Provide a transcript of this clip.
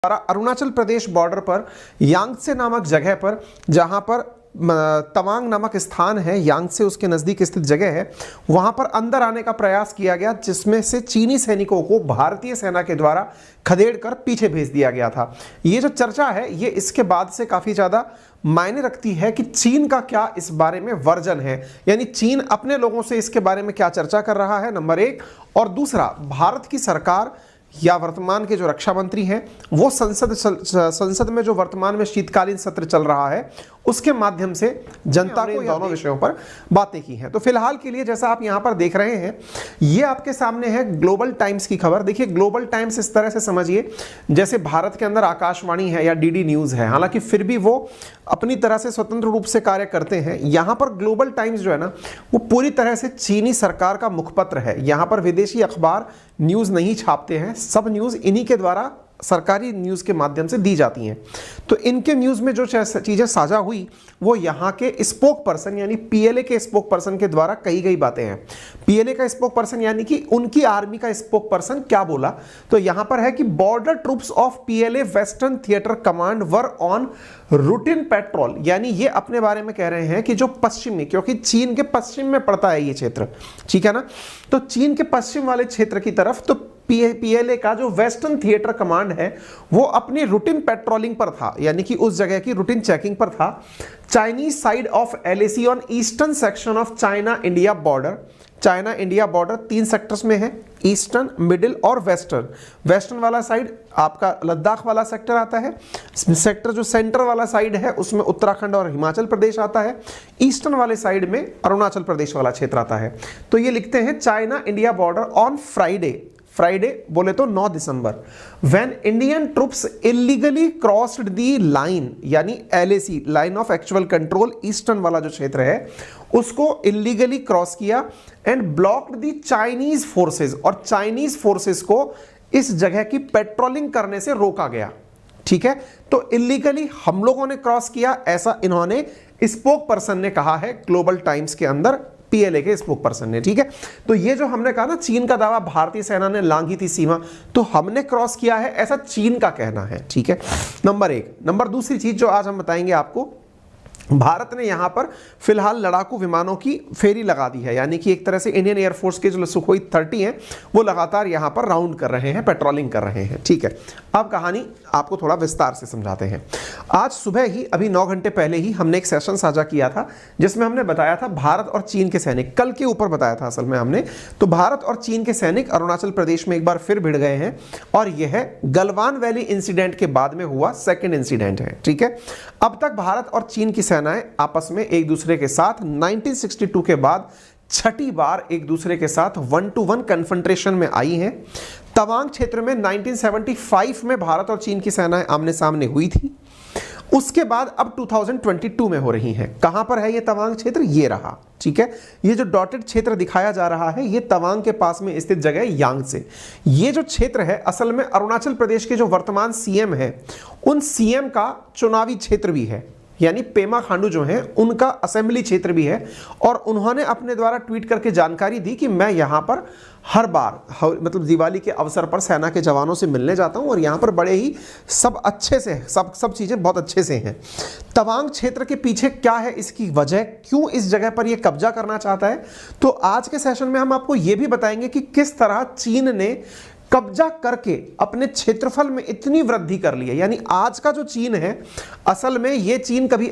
Arunachal Pradesh border पर Yangtse नामक जगह पर, जहां पर तवांग नामक स्थान है, यांगत्से उसके नजदीक स्थित जगह है, वहां पर अंदर आने का प्रयास किया गया, जिसमें से चीनी सैनिकों को भारतीय सेना के द्वारा खदेड़कर पीछे भेज दिया गया था। ये जो चर्चा है ये इसके बाद से काफी ज्यादा मायने रखती है कि चीन का क्या इस बारे में वर्जन है, यानी चीन अपने लोगों से इसके बारे में क्या चर्चा कर रहा है, नंबर एक। और दूसरा, भारत की सरकार या वर्तमान के जो रक्षा मंत्री हैं वो संसद में जो वर्तमान में शीतकालीन सत्र चल रहा है उसके माध्यम से जनता को इन दोनों विषयों पर बातें की हैं। तो फिलहाल के लिए जैसा आप यहां पर देख रहे हैं, ये आपके सामने है ग्लोबल टाइम्स की खबर। देखिए, ग्लोबल टाइम्स इस तरह से समझिए जैसे भारत के अंदर आकाशवाणी है या डीडी न्यूज है, हालांकि फिर भी वो अपनी तरह से स्वतंत्र रूप से कार्य करते हैं। यहां पर ग्लोबल टाइम्स जो है ना, वो पूरी तरह से चीनी सरकार का मुखपत्र है। यहां पर विदेशी अखबार न्यूज नहीं छापते हैं, सब न्यूज इन्हीं के द्वारा सरकारी न्यूज़ के माध्यम से दी जाती हैं। तो इनके न्यूज़ में जो चीज़ें साझा हुई वो यहाँ के स्पोक पर्सन यानी पीएलए के स्पोक पर्सन के द्वारा कही गई बातें हैं। पीएलए का स्पोक पर्सन यानी कि उनकी आर्मी का स्पोक पर्सन क्या बोला, तो यहाँ पर है कि border troops of PLA western theatre command were on routine petrol, यानी ये अपने बारे में कह रहे हैं कि जो पश्चिमी, क्योंकि चीन के पश्चिम में पड़ता है ये क्षेत्र, ठीक है ना, तो चीन के पश्चिम वाले क्षेत्र की तरफ तो पीएलए का जो वेस्टर्न थिएटर कमांड है वो अपनी रूटीन पेट्रोलिंग पर था, यानी कि उस जगह की रूटीन चेकिंग पर था। Chinese side of LAC on eastern section of China India border. China India border 3 sectors में है, ईस्टर्न, मिडिल और वेस्टर्न। वेस्टर्न वाला साइड आपका लद्दाख वाला सेक्टर आता है, सेक्टर जो सेंटर वाला साइड है उसमें उत्तराखंड और हिमाचल प्रदेश आता है, ईस्टर्न वाले साइड में अरुणाचल प्रदेश वाला क्षेत्र आता है। तो ये लिखते हैं China India border on Friday बोले तो 9 December when Indian troops illegally crossed the line, यानी LAC, line of actual control, eastern वाला जो क्षेत्र है उसको इलीगली क्रॉस किया and blocked the Chinese forces, और चाइनीज फोर्सेस को इस जगह की पेट्रोलिंग करने से रोका गया। ठीक है, तो इलीगली हम लोगों ने क्रॉस किया, ऐसा इन्होंने स्पोक पर्सन ने कहा है ग्लोबल टाइम्स के अंदर, पीएलए के स्पोक पर्सन ने। ठीक है, तो ये जो हमने कहा ना, चीन का दावा भारतीय सेना ने लांघी थी सीमा, तो हमने क्रॉस किया है ऐसा चीन का कहना है। ठीक है, नंबर एक। नंबर दूसरी चीज जो आज हम बताएंगे आपको, भारत ने यहां पर फिलहाल लड़ाकू विमानों की फेरी लगा दी है, यानी कि एक तरह से इंडियन एयरफोर्स के जो सुखोई 30 हैं वो लगातार यहां पर राउंड कर रहे हैं, पेट्रोलिंग कर रहे हैं। ठीक है, अब कहानी आपको थोड़ा विस्तार से समझाते हैं। आज सुबह ही, अभी 9 घंटे पहले ही हमने एक सेशन साझा किया था जिसमें हमने बताया था भारत और चीन के सैनिक, कल के ऊपर बताया था असल में हमने, तो भारत और चीन के सैनिक अरुणाचल प्रदेश में एक बार फिर भिड़ गए हैं, और यह गलवान वैली इंसिडेंट के बाद में हुआ सेकेंड इंसिडेंट है। ठीक है, अब तक भारत और चीन की सेनाएं आपस में एक दूसरे के साथ 1962 के बाद छठी बार एक दूसरे के साथ 1-to-1 कन्फ्रंटेशन में आई हैं। तवांग क्षेत्र में 1975 में भारत और चीन की सेनाएं आमने सामने हुई थी, उसके बाद अब 2022 में हो रही हैं। कहां पर है ये तवांग क्षेत्र? ये रहा। ठीक है, ये जो डॉटेड क्षेत्र दिखाया जा रहा है ये तवांग के पास में स्थित जगह है यांगत्से। ये जो क्षेत्र है असल में अरुणाचल प्रदेश के जो वर्तमान सीएम है उन सीएम का चुनावी क्षेत्र भी है, यानी पेमा खांडू जो हैं उनका असेंबली क्षेत्र भी है, और उन्होंने अपने द्वारा ट्वीट करके जानकारी दी कि मैं यहाँ पर हर बार मतलब दिवाली के अवसर पर सेना के जवानों से मिलने जाता हूँ, और यहाँ पर बड़े ही सब अच्छे से सब चीज़ें बहुत अच्छे से हैं। तवांग क्षेत्र के पीछे क्या है, इसकी वजह, क्यों इस जगह पर ये कब्जा करना चाहता है, तो आज के सेशन में हम आपको ये भी बताएंगे कि किस तरह चीन ने कब्जा करके अपने क्षेत्रफल में इतनी वृद्धि कर ली है। यानी आज का जो चीन है असल में ये चीन कभी